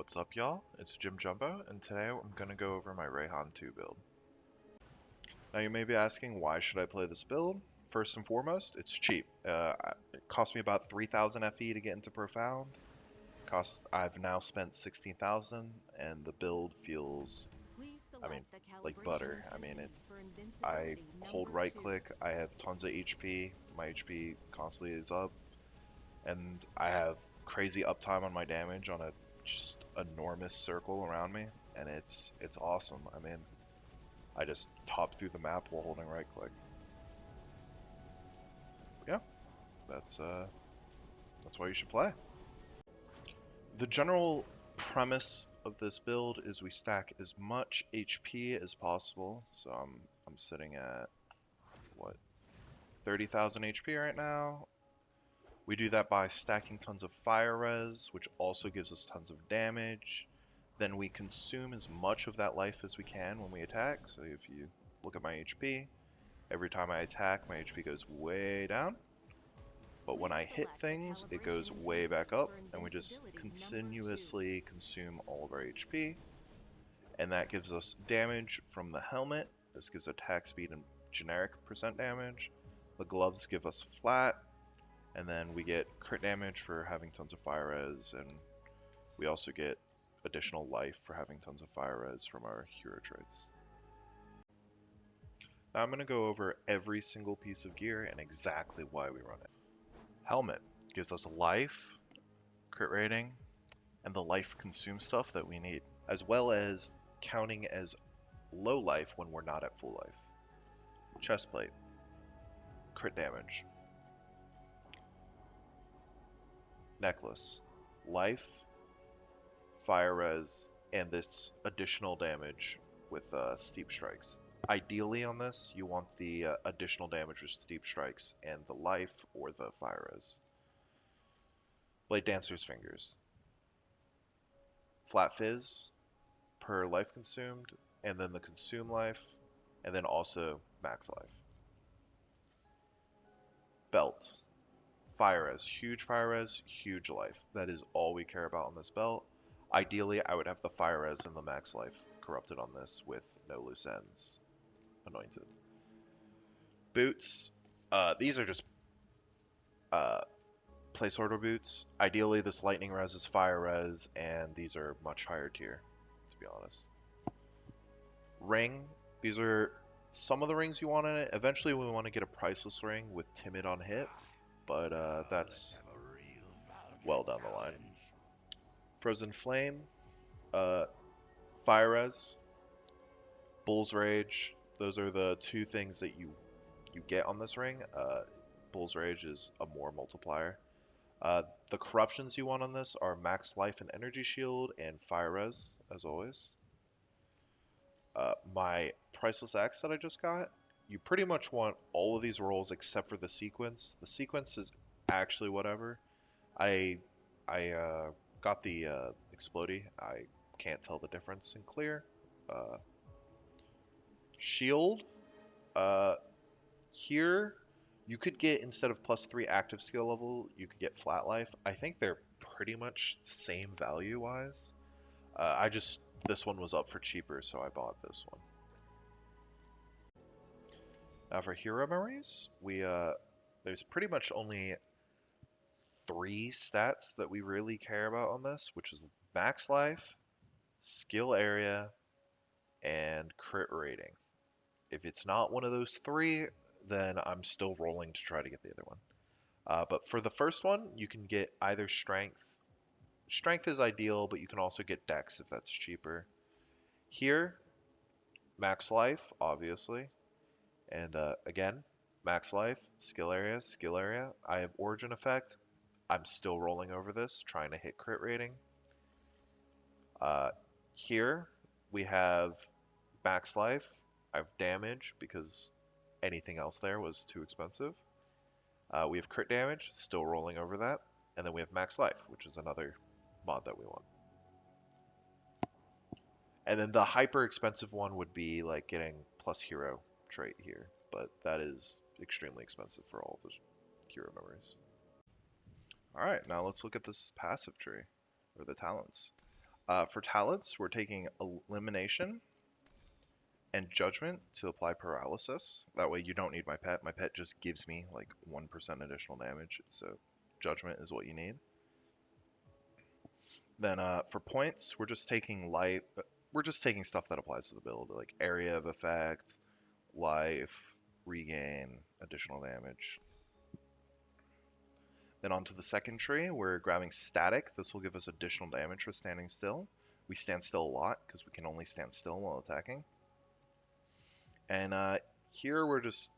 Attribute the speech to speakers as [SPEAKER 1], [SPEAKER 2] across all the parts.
[SPEAKER 1] What's up, y'all? It's Jim Jumbo, and today I'm going to go over my Rehan 2 build. Now you may be asking, why should I play this build? First and foremost, it's cheap. It cost me about 3,000 FE to get into Profound. I've now spent 16,000, and the build feels, like butter. I hold right click, I have tons of HP, my HP constantly is up, and I have crazy uptime on my damage on a just enormous circle around me, and it's awesome. I just top through the map while holding right click. Yeah, that's why you should play. The general premise of this build is we stack as much HP as possible. So I'm sitting at what, 30,000 HP right now. We do that by stacking tons of fire res, which also gives us tons of damage. Then we consume as much of that life as we can when we attack. So if you look at my HP, every time I attack, my HP goes way down. But when I hit things, it goes way back up, and we just continuously consume all of our HP. And that gives us damage from the helmet. This gives attack speed and generic percent damage. The gloves give us flat. And then we get crit damage for having tons of fire res, and we also get additional life for having tons of fire res from our hero traits. Now I'm going to go over every single piece of gear and exactly why we run it. Helmet gives us life, crit rating, and the life consume stuff that we need, as well as counting as low life when we're not at full life. Chestplate, crit damage. Necklace, life, fire res, and this additional damage with steep strikes. Ideally on this, you want the additional damage with steep strikes and the life or the fire res. Blade Dancer's Fingers. Flat Fizz per life consumed, and then the consume life, and then also max life. Belt. Fire res, huge life. That is all we care about on this belt. Ideally, I would have the fire res and the max life corrupted on this with no loose ends anointed. Boots, these are just place order boots. Ideally, this lightning res is fire res, and these are much higher tier, to be honest. Ring, these are some of the rings you want in it. Eventually, we want to get a priceless ring with timid on hit, but that's well down the line. Frozen Flame, Fire Res, Bull's Rage. Those are the two things that you get on this ring. Bull's Rage is a more multiplier. The corruptions you want on this are Max Life and Energy Shield and Fire Res, as always. My Priceless Axe that I just got, you pretty much want all of these rolls except for the sequence. The sequence is actually whatever. I got the Explodey. I can't tell the difference in clear. Shield. Here, you could get, instead of +3 active skill level, you could get flat life. I think they're pretty much same value-wise. This one was up for cheaper, so I bought this one. Now for hero memories, there's pretty much only 3 stats that we really care about on this, which is max life, skill area, and crit rating. If it's not one of those 3, then I'm still rolling to try to get the other one. But for the first one, you can get either strength. Strength is ideal, but you can also get dex if that's cheaper. Here, max life, obviously. And again, max life, skill area, skill area. I have origin effect. I'm still rolling over this, trying to hit crit rating. Here, we have max life. I have damage because anything else there was too expensive. We have crit damage, still rolling over that. And then we have max life, which is another mod that we want. And then the hyper expensive one would be like getting plus hero trait here, but that is extremely expensive for all the hero memories. Alright, now let's look at this passive tree, or the talents. For talents, we're taking elimination and judgment to apply paralysis. That way you don't need my pet. My pet just gives me like 1% additional damage. So judgment is what you need. Then for points, we're just taking life. We're just taking stuff that applies to the build, like area of effect, life, regain, additional damage. Then onto the second tree, we're grabbing static. This will give us additional damage for standing still. We stand still a lot because we can only stand still while attacking. And here we're just,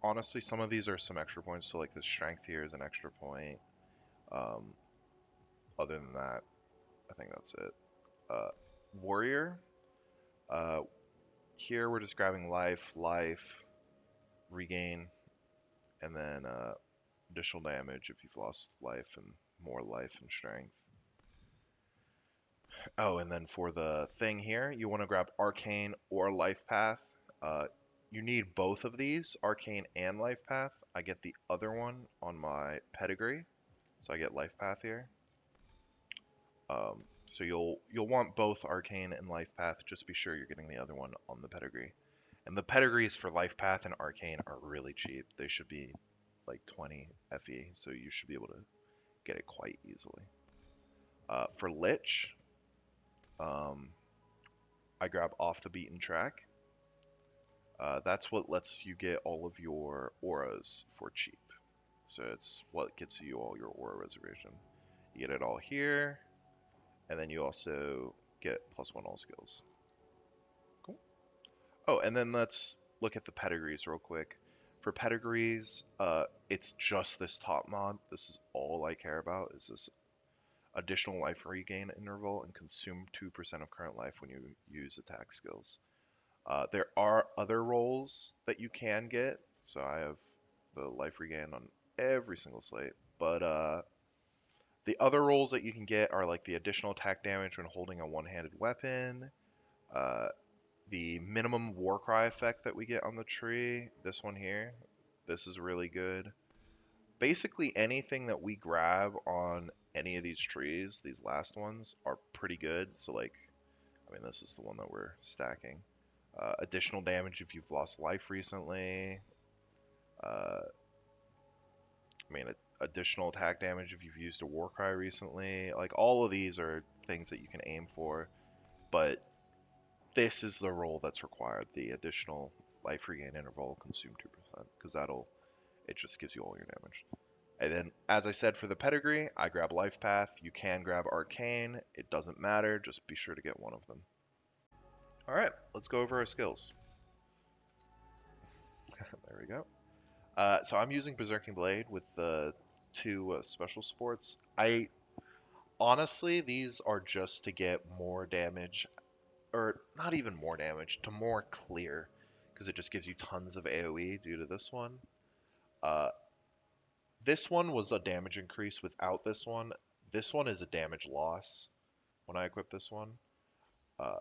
[SPEAKER 1] honestly, some of these are some extra points. So like the strength here is an extra point. Other than that, I think that's it. Warrior. Here we're just grabbing life, regain, and then additional damage if you've lost life and more life and strength. Oh, and then for the thing here, you want to grab Arcane or Life Path. You need both of these, Arcane and Life Path. I get the other one on my pedigree, so I get Life Path here. So you'll want both Arcane and Life Path. Just be sure you're getting the other one on the pedigree. And the pedigrees for Life Path and Arcane are really cheap. They should be like 20 FE, so you should be able to get it quite easily. For Lich, I grab Off the Beaten Track. That's what lets you get all of your auras for cheap. So it's what gets you all your aura reservation. You get it all here, and then you also get +1 all skills. Cool. Oh, and then let's look at the pedigrees real quick. For pedigrees, it's just this top mod. This is all I care about, is this additional life regain interval and consume 2% of current life when you use attack skills. There are other roles that you can get. So I have the life regain on every single slate. But the other roles that you can get are like the additional attack damage when holding a one-handed weapon, the minimum Warcry effect that we get on the tree, this one here, this is really good. Basically anything that we grab on any of these trees, these last ones, are pretty good. So like, I mean, this is the one that we're stacking. Additional damage if you've lost life recently. I mean, additional attack damage if you've used a Warcry recently. Like, all of these are things that you can aim for, but this is the role that's required, the additional life regain interval, consume 2%, because it just gives you all your damage. And then, as I said, for the pedigree, I grab Life Path. You can grab Arcane. It doesn't matter. Just be sure to get one of them. All right, let's go over our skills. There we go. So I'm using Berserking Blade with the two special sports. Honestly, these are just to get more damage, or not even more damage, to more clear, because it just gives you tons of AoE due to this one. Uh, this one was a damage increase without this one. This one is a damage loss when I equip this one. Uh,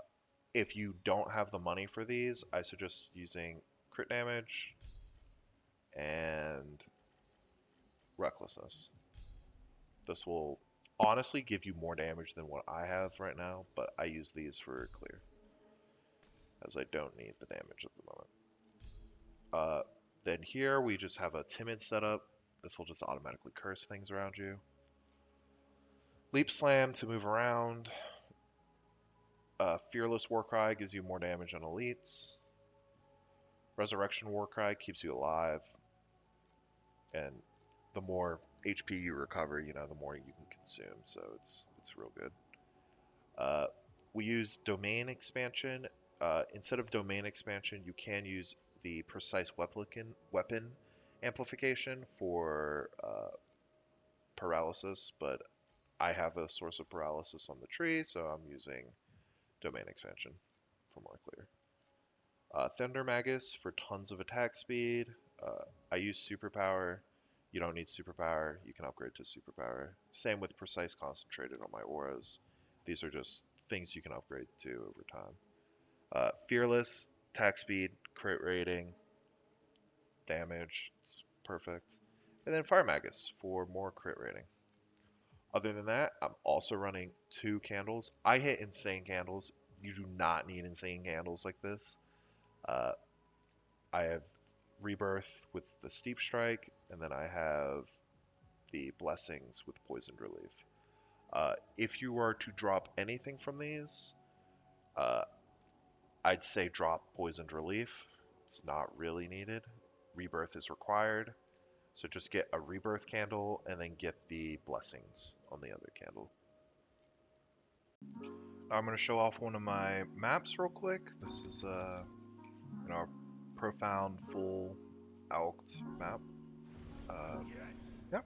[SPEAKER 1] if you don't have the money for these, I suggest using crit damage and recklessness. This will honestly give you more damage than what I have right now, but I use these for clear, as I don't need the damage at the moment. Then here we just have a timid setup. This will just automatically curse things around you. Leap Slam to move around. Fearless Warcry gives you more damage on elites. Resurrection Warcry keeps you alive. And the more HP you recover, the more you can consume. So it's real good. We use Domain Expansion. Instead of Domain Expansion, you can use the Precise Weapon Amplification for paralysis, but I have a source of paralysis on the tree, so I'm using Domain Expansion for more clear. Thunder Magus for tons of attack speed. I use Superpower. You don't need Superpower. You can upgrade to Superpower. Same with Precise Concentrated on my auras. These are just things you can upgrade to over time. Fearless, attack speed, crit rating, damage. It's perfect. And then Fire Magus for more crit rating. Other than that, I'm also running 2 candles. I hit insane candles. You do not need insane candles like this. Uh, I have Rebirth with the Steep Strike, and then I have the Blessings with Poisoned Relief. If you are to drop anything from these, uh, I'd say drop Poisoned Relief. It's not really needed. Rebirth is required, so just get a Rebirth candle and then get the Blessings on the other candle. I'm going to show off one of my maps real quick. This is a profound full alked map. Yep.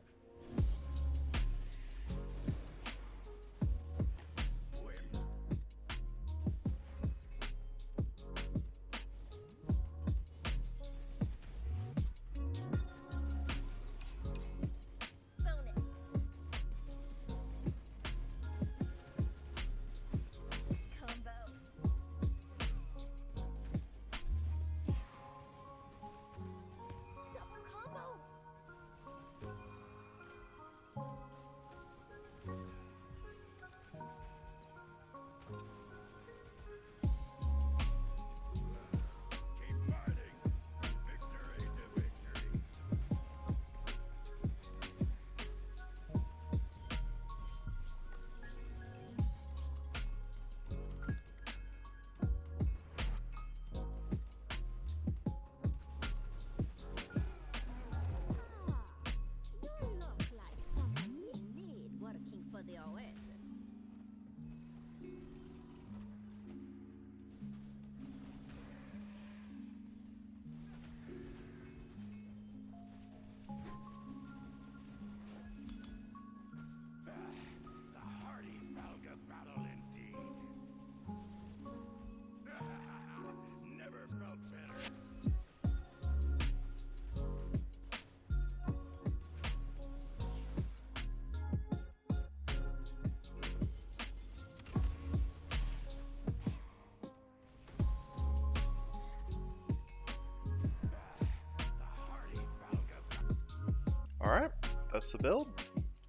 [SPEAKER 1] Alright, that's the build.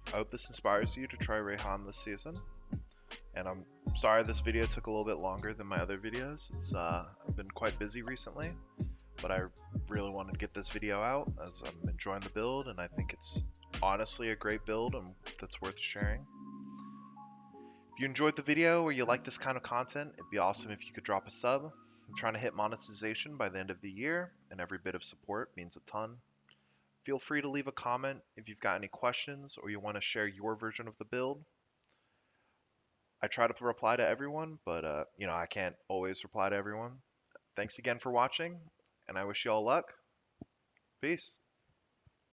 [SPEAKER 1] I hope this inspires you to try Rehan this season. And I'm sorry this video took a little bit longer than my other videos. I've been quite busy recently, but I really wanted to get this video out as I'm enjoying the build, and I think it's honestly a great build and that's worth sharing. If you enjoyed the video or you like this kind of content, it'd be awesome if you could drop a sub. I'm trying to hit monetization by the end of the year, and every bit of support means a ton. Feel free to leave a comment if you've got any questions or you want to share your version of the build. I try to reply to everyone, but I can't always reply to everyone. Thanks again for watching, and I wish you all luck. Peace.